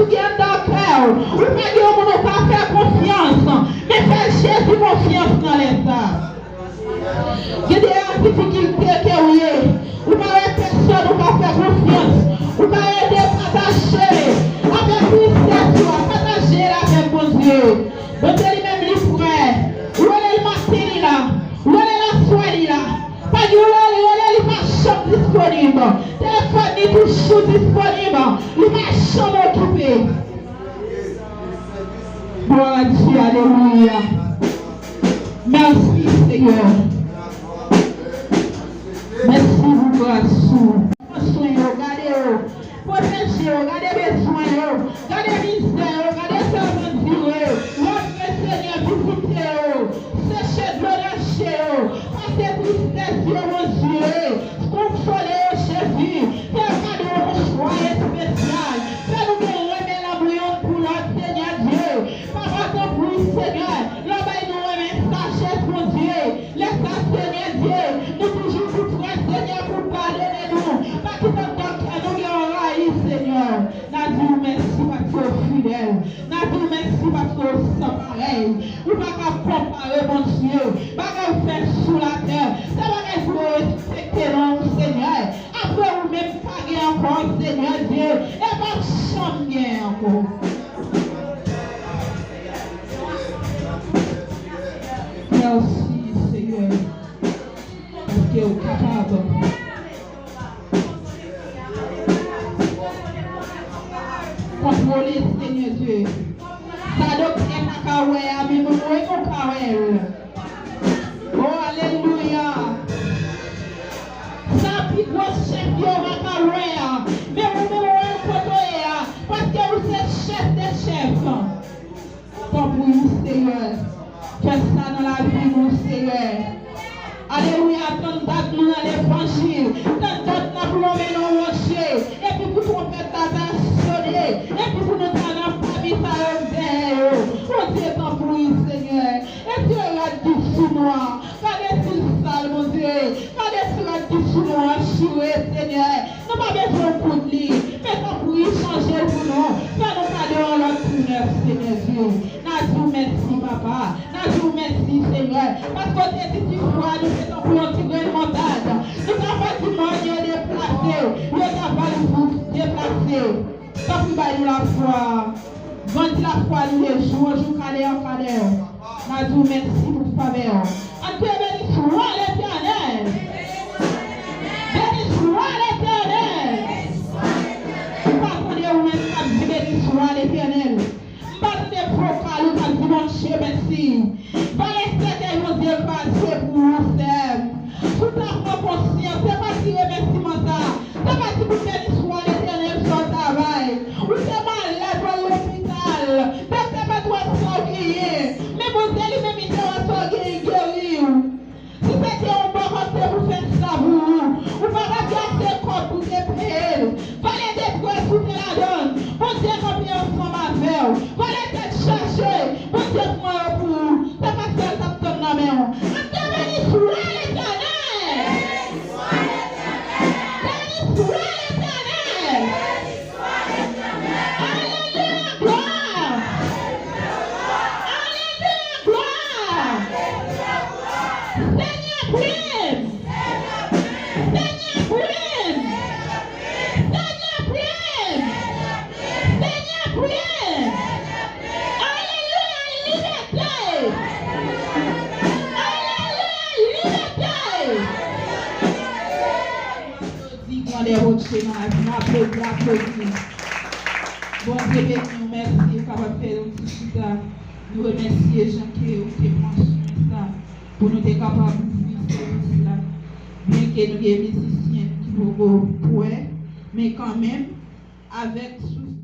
qui est dans le cœur. Ou pas pas faire confiance. Mais faire Jésus confiance dans l'état. Il y a des difficultés que vous avez. Vous n'avez personne qui va faire confiance. Vous n'avez aider à partager avec Christ, à partager avec mon Dieu. Bon Dieu lui-même lui frère. Où est le matin là? Où est la soirée là? Pas de où est le champ disponible. Téléphone est toujours disponible. Le champ occupé. Gloire à Dieu, alléluia. Merci Seigneur. Merci pour grâce. Regardez-vous. Protégez-vous. Regardez les besoins. Regardez les misères. Regardez servants Dieu. Votre Seigneur, visitez-vous. Séchez de l'eau lâchez-vous. Passez tristesse, mon Dieu. Consolez-vous, Jésus. Faites cadeau au choix spécial. Faites-nous remettre la bouillon pour notre Seigneur Dieu. Papa, ton bruit, Seigneur. Là-bas, nous remet sagesse, mon Dieu. Laisse-la, Seigneur Dieu. Nous toujours pour toi, Seigneur, pour pardonner nous. Pas que notre cœur nous envahit, Seigneur. Nous merci parce que tu es fidèle. Nous merci parce que tu es sans pareil. Nous ne pouvons pas comparer, mon Dieu. Nous ne pouvons pas faire sous la terre. Ça va être pour respecter nous, Seigneur. Après, vous-même, paguer encore, Seigneur Dieu. Et pas changer encore. Merci, Seigneur. Parce que tu es capable. Contrôler, Seigneur Dieu. Ça doctrine n'a qu'à voir, mais nous n'avons qu'à voir. Oh, alléluia. Ça, puis gros chef, il n'a qu'à voir. Mais vous n'avez pas qu'à parce que vous êtes chef des chefs. Tant pour vous, Seigneur. Faites ça dans la vie, mon Seigneur. Alléluia, tant d'autres nous dans l'évangile. Tant d'autres nous plombé dans le rocher. Et puis pour tromper ta sonner. Et puis pour nous donner un famille, ça revient. Oh Dieu, tant pour vous, Seigneur. Et tu regardes du sous moi. Regardez-tu le sale, mon Dieu. Regardez-tu le du sous moi, choué, Seigneur. Nous pas besoin de lui. Mais tant pour lui, changer pour nous. Fais-nous cadeau en l'autre pour neuf, Seigneur Dieu. Nous merci, papa. Nous merci, Seigneur. Parce que tu dis, tu vois, nous faisons pour un petit grain de montagne. Nous avons pas du monde déplacé. Nous avons pas le bout déplacé. Ça peut bailler la foi. Vendre la foi les jours, jour calé en calé. Nous merci pour ce faveur. En Dieu béni soit l'Éternel. Béni soit l'Éternel. Pas qu'on est où même béni soit l'Éternel. Pas de procal ou pas de dimanche, merci. Pas laisser mon Dieu passer pour vous faire. Tout à fait conscient, c'est pas si remerciement ça. C'est pas si vous béni soit l'Éternel sur le travail. Ou c'est malade dans l'hôpital. C'est pas toi sorguer. Mais mon Dieu lui-même il doit sorguer guérir. Si c'était un bon côté pour faire ça vous. Ou pas garder corps pour te payer. Fallait des preuves pour te la donne. Mon Dieu combien ensemble avec vous. Fallait être cherché. Mon Dieu moi pour vous. C'est pas ça ça donne la main. Béni soit l'Éternel. Béni soit l'Éternel. Alléluia, gloire. Alléluia, gloire. Seigneur, prime. Seigneur, prime. Seigneur, prime. Seigneur, prime. Alléluia, liberté. Des rochers dans la vie, applaudis. Bon Dieu, nous merci, capable de faire un petit chute là. Nous remercions les gens qui ont mentionné ça, pour nous être capables de vivre ce là. Bien que nous ayons des musiciens qui vont pour mais quand même, avec souci.